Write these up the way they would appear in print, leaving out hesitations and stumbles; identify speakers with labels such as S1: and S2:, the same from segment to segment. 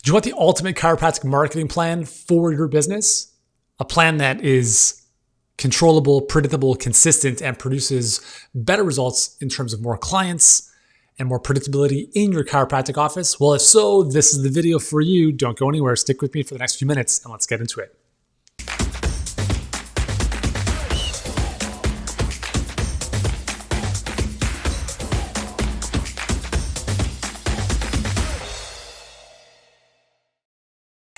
S1: Do you want the ultimate chiropractic marketing plan for your business? A plan that is controllable, predictable, consistent, and produces better results in terms of more clients and more predictability in your chiropractic office? Well, if so, this is the video for you. Don't go anywhere. Stick with me for the next few minutes and let's get into it.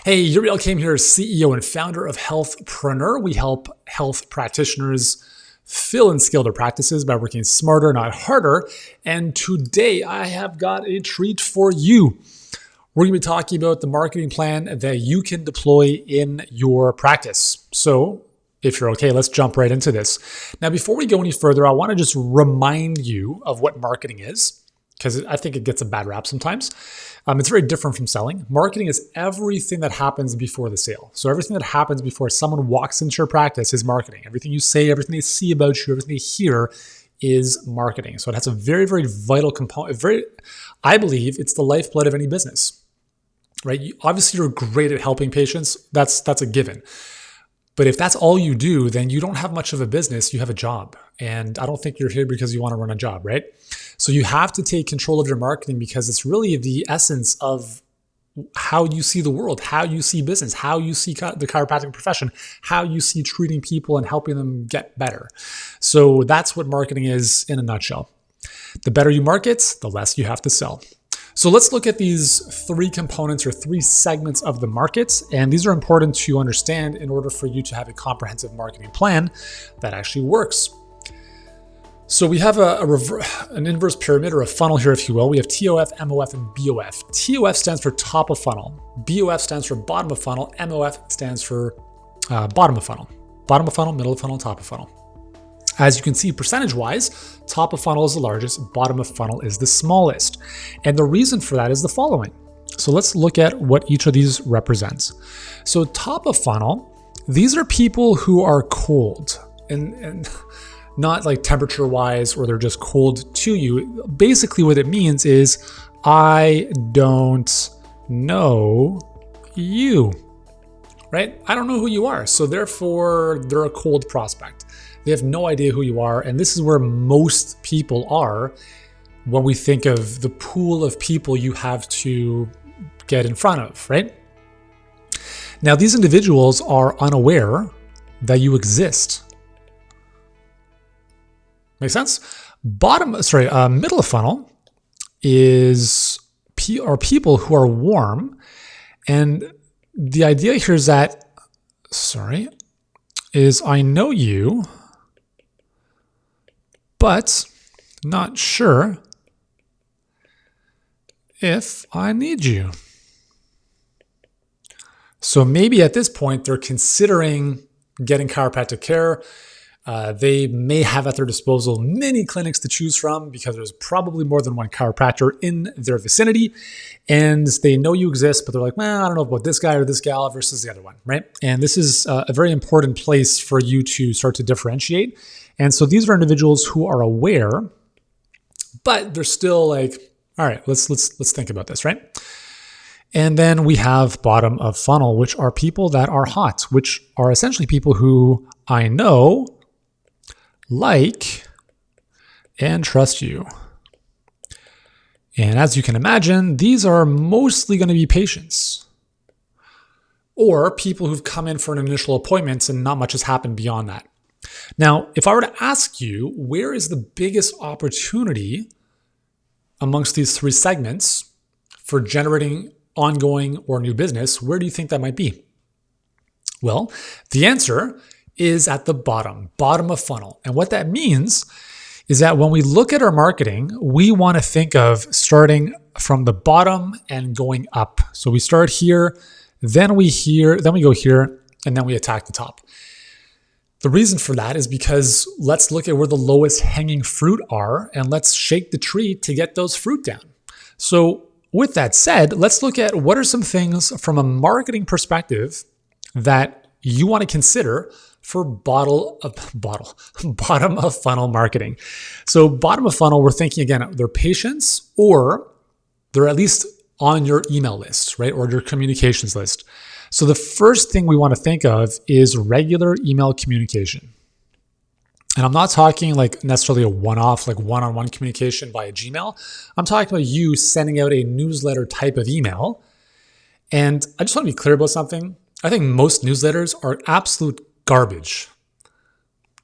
S1: Hey, Uriel Kim here, CEO and founder of Healthpreneur. We help health practitioners fill and scale their practices by working smarter, not harder. And today I have got a treat for you. We're going to be talking about the marketing plan that you can deploy in your practice. So if you're okay, let's jump right into this. Now, before we go any further, I want to just remind you of what marketing is, because I think it gets a bad rap sometimes. It's very different from selling. Marketing is everything that happens before the sale. So everything that happens before someone walks into your practice is marketing. Everything you say, everything they see about you, everything they hear is marketing. So it has a very, very vital component. I believe it's the lifeblood of any business, right? Obviously, you're great at helping patients. That's a given. But if that's all you do, then you don't have much of a business, you have a job. And I don't think you're here because you want to run a job, right? So you have to take control of your marketing because it's really the essence of how you see the world, how you see business, how you see the chiropractic profession, how you see treating people and helping them get better. So that's what marketing is in a nutshell. The better you market, the less you have to sell. So let's look at these three components or three segments of the market. And these are important to understand in order for you to have a comprehensive marketing plan that actually works. So we have an inverse pyramid or a funnel here, if you will. We have TOF, MOF, and BOF. TOF stands for top of funnel. BOF stands for bottom of funnel. MOF stands for bottom of funnel. Bottom of funnel, middle of funnel, top of funnel. As you can see, percentage-wise, top of funnel is the largest, bottom of funnel is the smallest. And the reason for that is the following. So let's look at what each of these represents. So top of funnel, these are people who are cold and not like temperature-wise or they're just cold to you. Basically what it means is, I don't know you, right? I don't know who you are. So therefore, they're a cold prospect. They have no idea who you are. And this is where most people are when we think of the pool of people you have to get in front of, right? Now, these individuals are unaware that you exist. Make sense? Middle of funnel are people who are warm. And the idea here is that, I know you, but not sure if I need you. So maybe at this point, they're considering getting chiropractic care. They may have at their disposal many clinics to choose from because there's probably more than one chiropractor in their vicinity. And they know you exist, but they're like, I don't know about this guy or this gal versus the other one, right? And this is a very important place for you to start to differentiate. And so these are individuals who are aware, but they're still like, all right, let's think about this, right? And then we have bottom of funnel, which are people that are hot, which are essentially people who I know, like, and trust you. And as you can imagine, these are mostly going to be patients or people who've come in for an initial appointment and not much has happened beyond that. Now, if I were to ask you, where is the biggest opportunity amongst these three segments for generating ongoing or new business, where do you think that might be? Well, the answer is at the bottom of funnel. And what that means is that when we look at our marketing, we want to think of starting from the bottom and going up. So we start here, then we go here, and then we attack the top. The reason for that is because let's look at where the lowest hanging fruit are and let's shake the tree to get those fruit down. So with that said, let's look at what are some things from a marketing perspective that you want to consider for bottom of funnel marketing. So bottom of funnel, we're thinking again, they're patients or they're at least on your email list, right? Or your communications list. So the first thing we want to think of is regular email communication. And I'm not talking like necessarily a one-off, like one-on-one communication via Gmail. I'm talking about you sending out a newsletter type of email. And I just want to be clear about something. I think most newsletters are absolute garbage.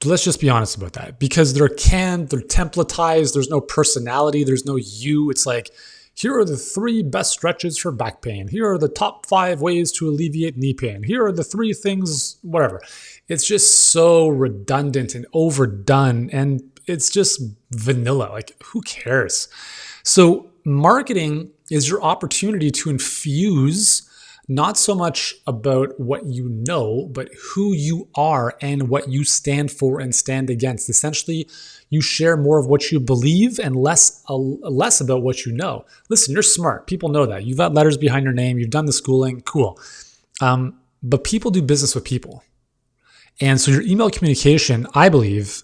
S1: Let's just be honest about that, because they're canned, they're templatized, there's no personality, there's no you. It's like, here are the 3 best stretches for back pain. Here are the top 5 ways to alleviate knee pain. Here are the 3 things, whatever. It's just so redundant and overdone, and it's just vanilla. Like, who cares? So marketing is your opportunity to infuse not so much about what you know, but who you are and what you stand for and stand against. Essentially, you share more of what you believe and less about what you know. Listen, you're smart. People know that. You've got letters behind your name. You've done the schooling. Cool. But people do business with people. And so your email communication, I believe,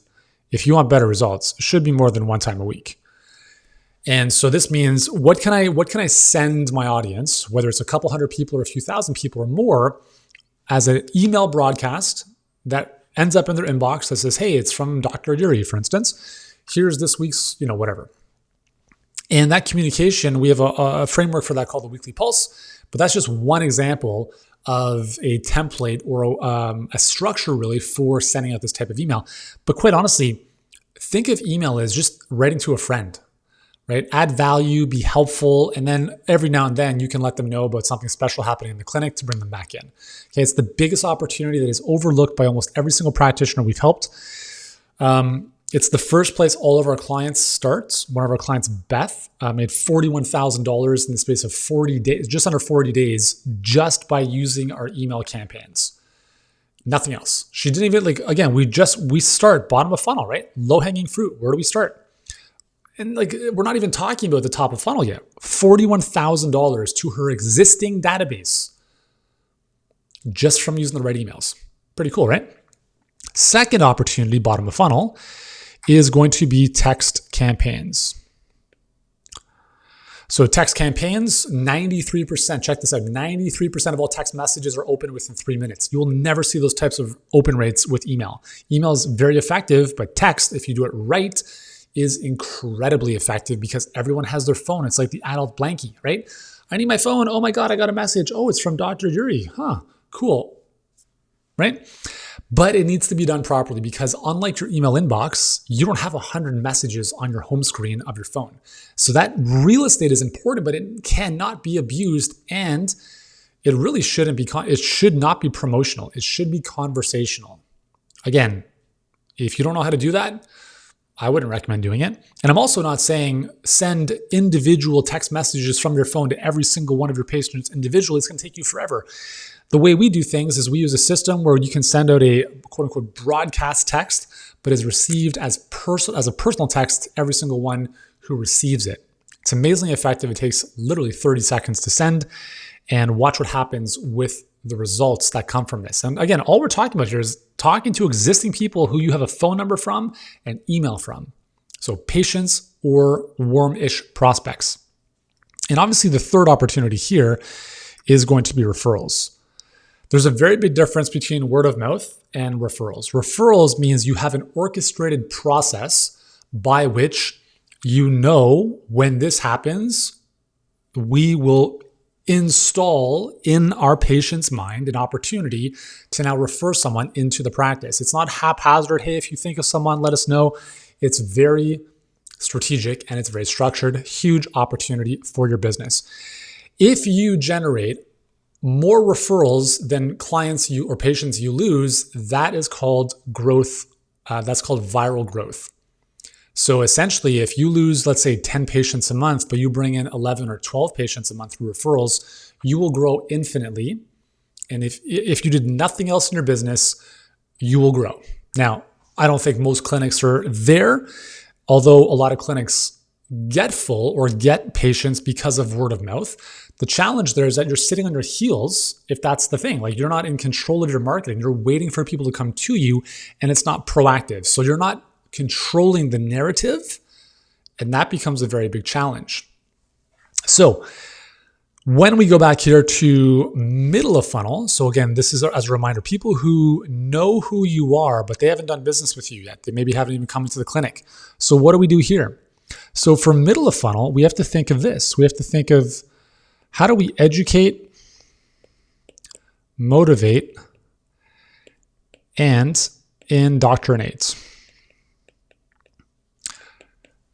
S1: if you want better results, should be more than one time a week. And so this means, what can I send my audience, whether it's a couple hundred people or a few thousand people or more, as an email broadcast that ends up in their inbox that says, hey, it's from Dr. Yuri, for instance. Here's this week's, whatever. And that communication, we have a framework for that called the Weekly Pulse, but that's just one example of a template or a structure really for sending out this type of email. But quite honestly, think of email as just writing to a friend. Right? Add value, be helpful, and then every now and then you can let them know about something special happening in the clinic to bring them back in. Okay, it's the biggest opportunity that is overlooked by almost every single practitioner we've helped. It's the first place all of our clients start. One of our clients, Beth, made $41,000 in the space of 40 days, just under 40 days, just by using our email campaigns. Nothing else. She didn't even again, we start bottom of funnel, right? Low hanging fruit. Where do we start? And we're not even talking about the top of funnel yet. $41,000 to her existing database just from using the right emails. Pretty cool, right? Second opportunity, bottom of funnel, is going to be text campaigns. So text campaigns, 93%, check this out, 93% of all text messages are open within 3 minutes. You will never see those types of open rates with email. Email is very effective, but text, if you do it right, is incredibly effective because everyone has their phone. It's like the adult blankie, right? I need my phone. Oh my God, I got a message. Oh, it's from Dr. Yuri. Huh, cool, right? But it needs to be done properly because unlike your email inbox, you don't have 100 messages on your home screen of your phone. So that real estate is important, but it cannot be abused, and it really shouldn't be. It should not be promotional. It should be conversational. Again, if you don't know how to do that, I wouldn't recommend doing it. And I'm also not saying send individual text messages from your phone to every single one of your patients individually. It's going to take you forever. The way we do things is we use a system where you can send out a quote unquote broadcast text, but is received as a personal text to every single one who receives it. It's amazingly effective. It takes literally 30 seconds to send, and watch what happens with the results that come from this. And again, all we're talking about here is talking to existing people who you have a phone number from and email from. So patients or warm-ish prospects. And obviously the third opportunity here is going to be referrals. There's a very big difference between word of mouth and referrals. Referrals means you have an orchestrated process by which when this happens, we will install in our patient's mind an opportunity to now refer someone into the practice. It's not haphazard. Hey, if you think of someone, let us know. It's very strategic and it's very structured. Huge opportunity for your business. If you generate more referrals than clients or patients you lose, that is called growth. That's called viral growth. So essentially, if you lose, let's say 10 patients a month, but you bring in 11 or 12 patients a month through referrals, you will grow infinitely. And if you did nothing else in your business, you will grow. Now, I don't think most clinics are there, although a lot of clinics get full or get patients because of word of mouth. The challenge there is that you're sitting on your heels if that's the thing. You're not in control of your marketing. You're waiting for people to come to you, and it's not proactive. So you're not controlling the narrative, and that becomes a very big challenge. So When we go back here to middle of funnel, so again, this is as a reminder, people who know who you are, but they haven't done business with you yet. They maybe haven't even come into the clinic. So what do we do here? So for middle of funnel, we have to think of this. We have to think of how do we educate, motivate, and indoctrinate.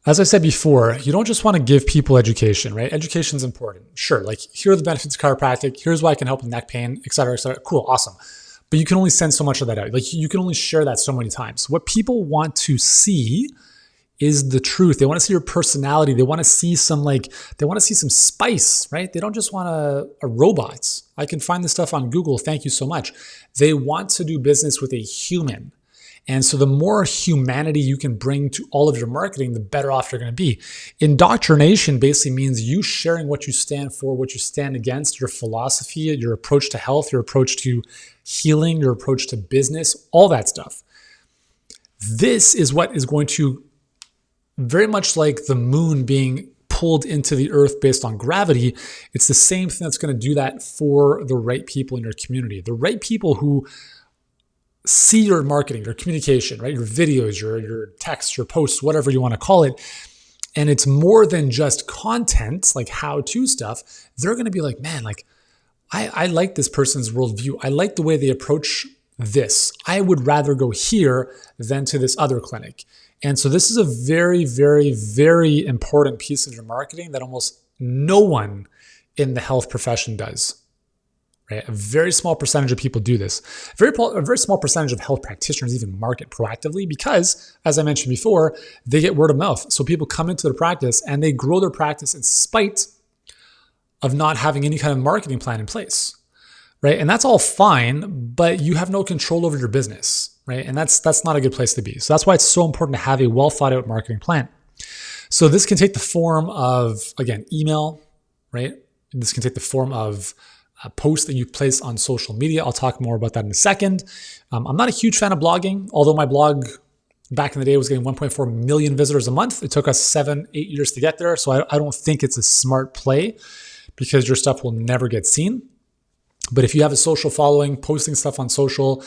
S1: As I said before, you don't just want to give people education, right? Education is important. Sure, like here are the benefits of chiropractic. Here's why I can help with neck pain, et cetera, et cetera. Cool, awesome. But you can only send so much of that out. Like you can only share that so many times. What people want to see is the truth. They want to see your personality. They want to see some spice, right? They don't just want a robot. I can find this stuff on Google. Thank you so much. They want to do business with a human. And so the more humanity you can bring to all of your marketing, the better off you're going to be. Indoctrination basically means you sharing what you stand for, what you stand against, your philosophy, your approach to health, your approach to healing, your approach to business, all that stuff. This is what is going to, very much like the moon being pulled into the earth based on gravity, it's the same thing that's going to do that for the right people in your community. The right people who see your marketing, your communication, right? Your videos, your texts, your posts, whatever you want to call it. And it's more than just content, like how-to stuff. They're going to be like, man, like I like this person's worldview. I like the way they approach this. I would rather go here than to this other clinic. And so this is a very, very, very important piece of your marketing that almost no one in the health profession does. Right? A very small percentage of people do this. A very small percentage of health practitioners even market proactively because, as I mentioned before, they get word of mouth. So people come into their practice and they grow their practice in spite of not having any kind of marketing plan in place, right? And that's all fine, but you have no control over your business, right? And that's not a good place to be. So that's why it's so important to have a well thought out marketing plan. So this can take the form of, again, email, right? This can take the form of a post that you place on social media. I'll talk more about that in a second. I'm not a huge fan of blogging, although my blog back in the day was getting 1.4 million visitors a month. It took us 7-8 years to get there. So I don't think it's a smart play because your stuff will never get seen. But if you have a social following, posting stuff on social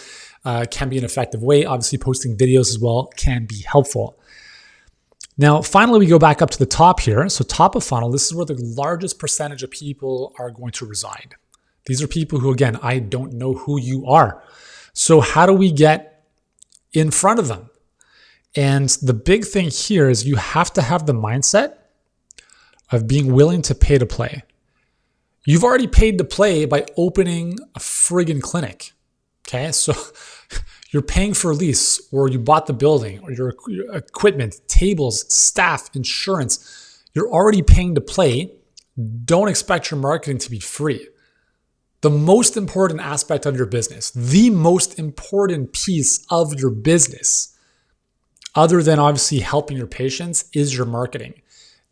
S1: can be an effective way. Obviously, posting videos as well can be helpful. Now, finally, we go back up to the top here. So top of funnel, this is where the largest percentage of people are going to reside. These are people who, again, I don't know who you are. So how do we get in front of them? And the big thing here is you have to have the mindset of being willing to pay to play. You've already paid to play by opening a friggin' clinic. Okay, so you're paying for a lease, or you bought the building, or your equipment, tables, staff, insurance. You're already paying to play. Don't expect your marketing to be free. The most important aspect of your business, the most important piece of your business, other than obviously helping your patients, is your marketing.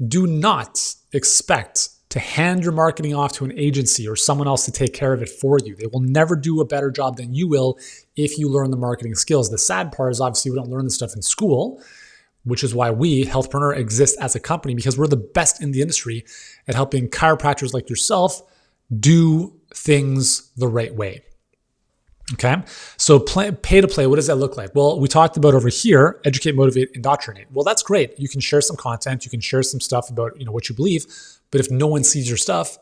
S1: Do not expect to hand your marketing off to an agency or someone else to take care of it for you. They will never do a better job than you will if you learn the marketing skills. The sad part is obviously we don't learn this stuff in school, which is why we, Healthpreneur, exist as a company, because we're the best in the industry at helping chiropractors like yourself do things the right way. Okay, so pay to play, what does that look like? Well, we talked about over here, educate, motivate, indoctrinate. Well, that's great. You can share some content, you can share some stuff about what you believe, but if no one sees your stuff,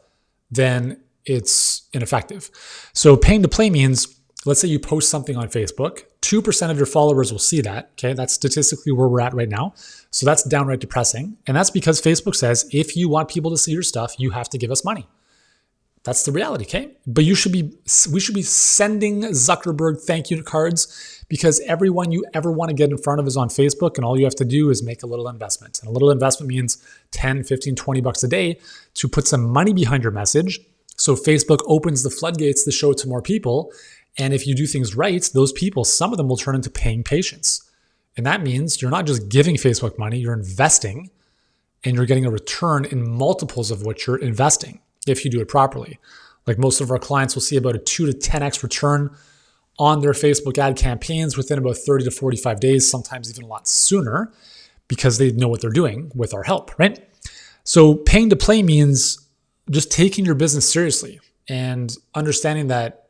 S1: then it's ineffective. So paying to play means, let's say you post something on Facebook, 2% of your followers will see that. Okay, that's statistically where we're at right now. So that's downright depressing. And that's because Facebook says, if you want people to see your stuff, you have to give us money. That's the reality, okay? But we should be sending Zuckerberg thank you cards, because everyone you ever want to get in front of is on Facebook, and all you have to do is make a little investment. And a little investment means 10, 15, 20 bucks a day to put some money behind your message. So Facebook opens the floodgates to show it to more people. And if you do things right, those people, some of them will turn into paying patients. And that means you're not just giving Facebook money, you're investing, and you're getting a return in multiples of what you're investing if you do it properly. Like most of our clients will see about a 2 to 10x return on their Facebook ad campaigns within about 30 to 45 days, sometimes even a lot sooner, because they know what they're doing with our help, right? So paying to play means just taking your business seriously and understanding that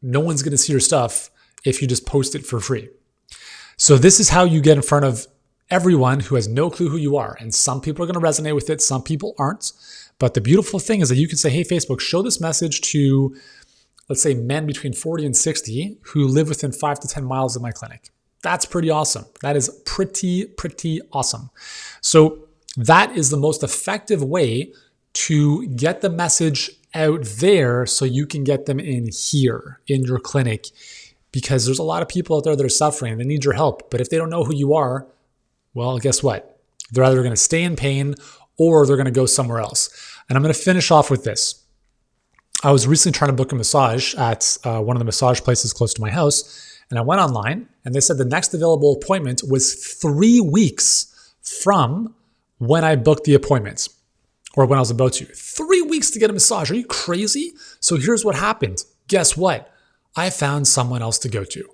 S1: no one's going to see your stuff if you just post it for free. So this is how you get in front of everyone who has no clue who you are. And some people are going to resonate with it. Some people aren't. But the beautiful thing is that you can say, hey, Facebook, show this message to, let's say, men between 40 and 60 who live within 5 to 10 miles of my clinic. That's pretty awesome. That is pretty awesome. So that is the most effective way to get the message out there so you can get them in here in your clinic, because there's a lot of people out there that are suffering and they need your help. But if they don't know who you are, well, guess what? They're either going to stay in pain or they're going to go somewhere else. And I'm going to finish off with this. I was recently trying to book a massage at one of the massage places close to my house. And I went online and they said the next available appointment was 3 weeks from when I booked the appointment, or when I was about to. 3 weeks to get a massage. Are you crazy? So here's what happened. Guess what? I found someone else to go to.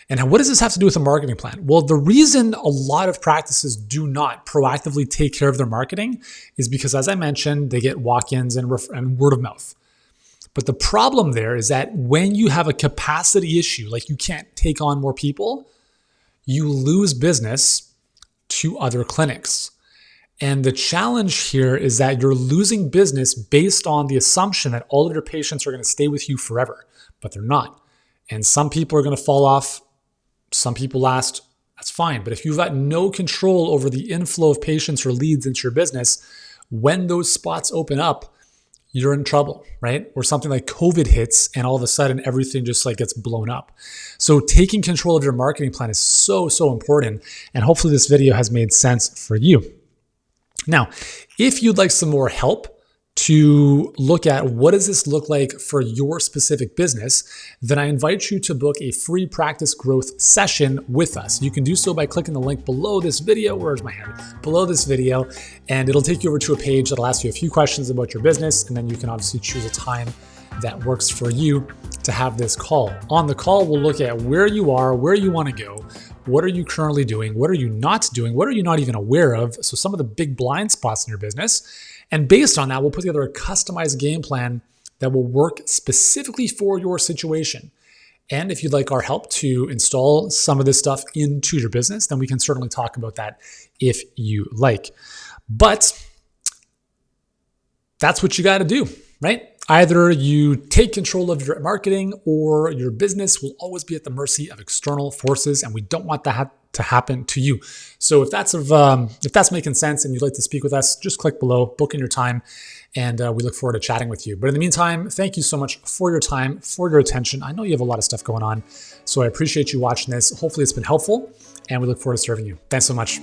S1: And what does this have to do with a marketing plan? Well, the reason a lot of practices do not proactively take care of their marketing is because, as I mentioned, they get walk-ins and word of mouth. But the problem there is that when you have a capacity issue, like you can't take on more people, you lose business to other clinics. And the challenge here is that you're losing business based on the assumption that all of your patients are going to stay with you forever, but they're not. And some people are going to fall off. Some people last. That's fine. But if you've got no control over the inflow of patients or leads into your business, when those spots open up, you're in trouble, right? Or something like COVID hits and all of a sudden everything just like gets blown up. So taking control of your marketing plan is so important. And hopefully this video has made sense for you. Now, if you'd like some more help to look at what does this look like for your specific business, then I invite you to book a free practice growth session with us. You can do so by clicking the link below this video. Where's my hand? Below this video, and it'll take you over to a page that'll ask you a few questions about your business, and then you can obviously choose a time that works for you to have this call. On the call, we'll look at where you are, where you want to go, what are you currently doing, what are you not doing, what are you not even aware of, so some of the big blind spots in your business. And based on that, we'll put together a customized game plan that will work specifically for your situation. And if you'd like our help to install some of this stuff into your business, then we can certainly talk about that if you like. But that's what you got to do, right? Either you take control of your marketing or your business will always be at the mercy of external forces, and we don't want that to happen to you. So if that's making sense and you'd like to speak with us, just click below, book in your time, and we look forward to chatting with you. But in the meantime, thank you so much for your time, for your attention. I know you have a lot of stuff going on, so I appreciate you watching this. Hopefully it's been helpful, and we look forward to serving you. Thanks so much.